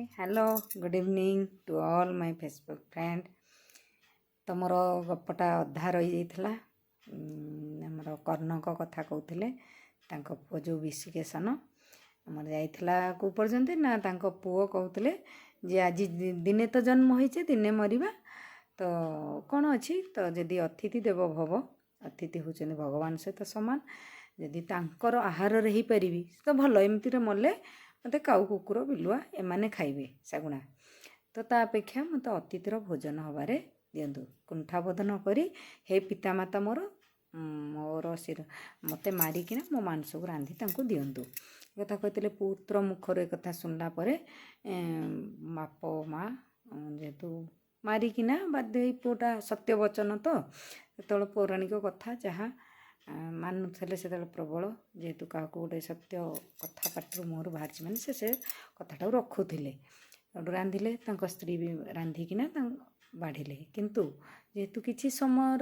Hello good evening to all my Facebook friend. तो मोर गपटा अधा रही जाइथिला। हमर कर्णक कथा कहूथिले तांको पुओ जो विशिकेशन हमर जाइथिला को पर्यंत ना तांको पुओ कहूथिले जे आज दिने तो जन्म होइचे दिने मरिबा तो कौन अच्छी तो जदि अतिथि देव भव अतिथि होचनी भगवान सहित समान जदि तांकर आहार रही पारिबी तो भल एमती मले मत काऊ कुकुर बिलुआ एमाने खाइबे सागुणा तो ता अपेक्षा मत अतिथिर भोजन हबारे दियंतु कुंठाबोधन करी हे पितामाता मोर मोर सिर मते मारिकिना मो मांस को रांधि तांको दियंतु कथा कहते पुत्र मुखर एक कथा सुनला परे बाप माँ जेहेतु मारिकिना बाध्य पुटा सत्य वचन तो जो पौराणिक कथा जहाँ मानुले से प्रबल जेहेतु क्या गोटे सत्य कथा पाटर मुहर बाहर मैंने से कथा रखुले रांधिले स्त्री भी रांधिकिना बाढ़िले किंतु जेहेतु किसी समय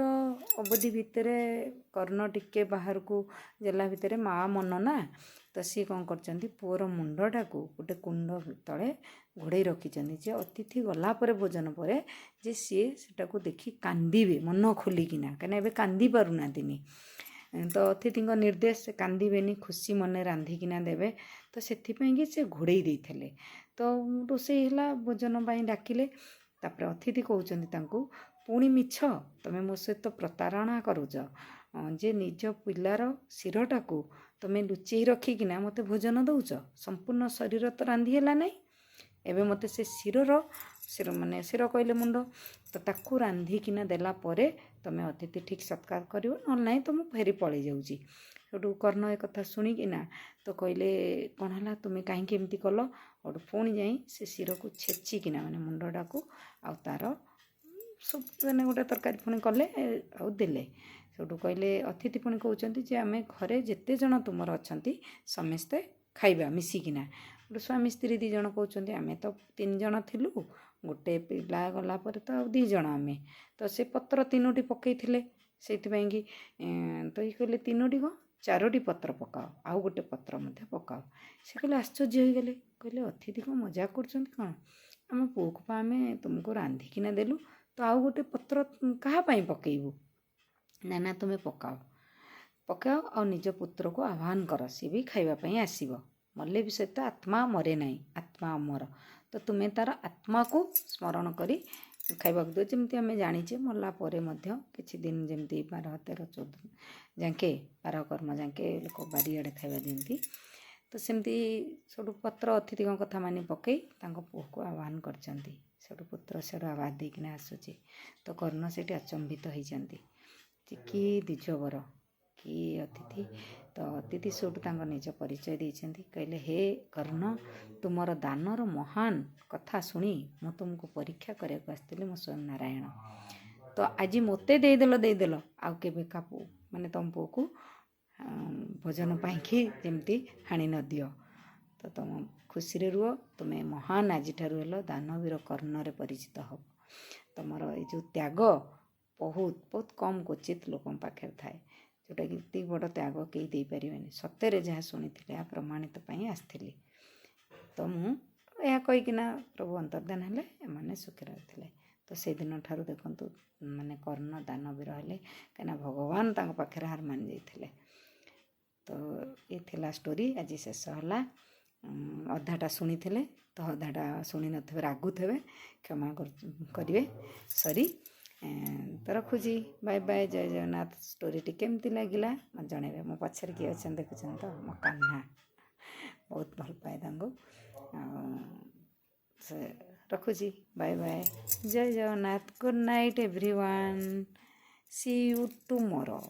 अवधि भितर कर्ण टिके बाहर को जेला भितर माँ मन ना तो सी कौन कर पुअर मुंडटा को गोटे कुंड तले घोड़े रखिंट जे अतिथि गलापर भोजन पर जे सी सेटा को देखी कांदे मन खोलिकिना कहीं कांदी पारना दिनी तो अतिथि निर्देश से कांदेनि खुशी मन रांधिकिना देवे तो से से घोड़े देते तो रोषे है भोजन डाकिले तापर अतिथि कहते पुणी मिछ तुम्हें मो सहित प्रतारणा करुच जे निज पिलार शिरटा को तुम्हें लुचई रखिकिना मत भोजन दौच संपूर्ण शरीर तो रांधि है ना एवं मत से शिर माने शिर कहले मुंड तो ताकू रांधिकिना देला परे तुम्हें अतिथि ठीक सत्कार कर ना तो मुझे फेरी पलि जाऊँगी सेठू कर्ण एक कथा शुणिकिना तो कहले कौन है तुम्हें कहीं एमती कल और पुणी जा से शिर को छेचिकिना माने मुंडटा को आ तार सब मैंने गोटे तरकारी पुणी कले आउे सेठू कहले अतिथि पुणी कहते आम घरे जिते जन तुमर अच्छा समस्ते खाइबा मिसिकिना गोटे स्वामी स्त्री दी जन कहते आम तो 3 जन थिलु गोटे पिला गला पर तो 2 जन आम तो से पत्र 3टी पकई से कि तो ये कहले 3टी कौन 4टी पत्र पकाओ आउ गोटे पत्र मध्य पकाओ से कहले आश्चर्य हो गले कहले अतिथि को मजाक कर कौन आम पुओ को आम तुमको रांधिकिना देलु तो आउ गोटे पत्र कहाँ पकईबू ना तुम्हें पकाओ आ निज पुत्र को आह्वान कर सी भी खावाई आसब मले भी सहित आत्मा मरे ना आत्मा अमर तो तुम्हें तार आत्मा को स्मरण करी खाइबा दो जमी आम जाचे मरला किसी दिन जमी 12, 13, 14 जाके 12 कर्म जाके लोक बारियाड़े खाइबा दिखती तो सेमती सब पत्र अतिथि कथा मानी पकई पुओ को आह्वान कर पुत्र से आवाज देकिना आसूची तो कर्ण से अचंभित होती कि द्विजवर कि अतिथि तो अतिथि सेठू निज परिचय देते कहले हे कर्ण तुमर दानर महान कथा शुणी मु तुमको परीक्षा करने आसती मो स्वयं नारायण तो आज मते देदेल आउ के का पु माने तुम पुओ को भोजन पाई जमती हाणी न दियो तो तुम खुशी रुह तुम्हें महान आज दानवीर कर्ण परिचित हो तुमर ये जो त्याग बहुत बहुत कम क्वचित लोक पाखे थाए जोटा कि इतनी बड़ त्याग कई दे पारे सत्य जहाँ शुणी प्रमाणित आसती तो मुझे कहीकिना प्रभु अंतर्धान हेले एमाने सुखी रही तो से दिन ठार देखु माने कर्ण दानवीर हेले कहीं भगवान पाखे हार मानि जाते तो ये थिला स्टोरी आज शेष है अधाटा शुणी तो अधाटा शुणी न रागुवे क्षमा करेंगे सॉरी तो रखुची बाय बाय जय जगन्नाथ स्टोरी टी केमती लगिला मत जनइबे मो पछरे किए अच्छा देखुन तो मो कान्हा बहुत भल पाए से रखुची बाय बाय जय Jagannath good night everyone see you tomorrow.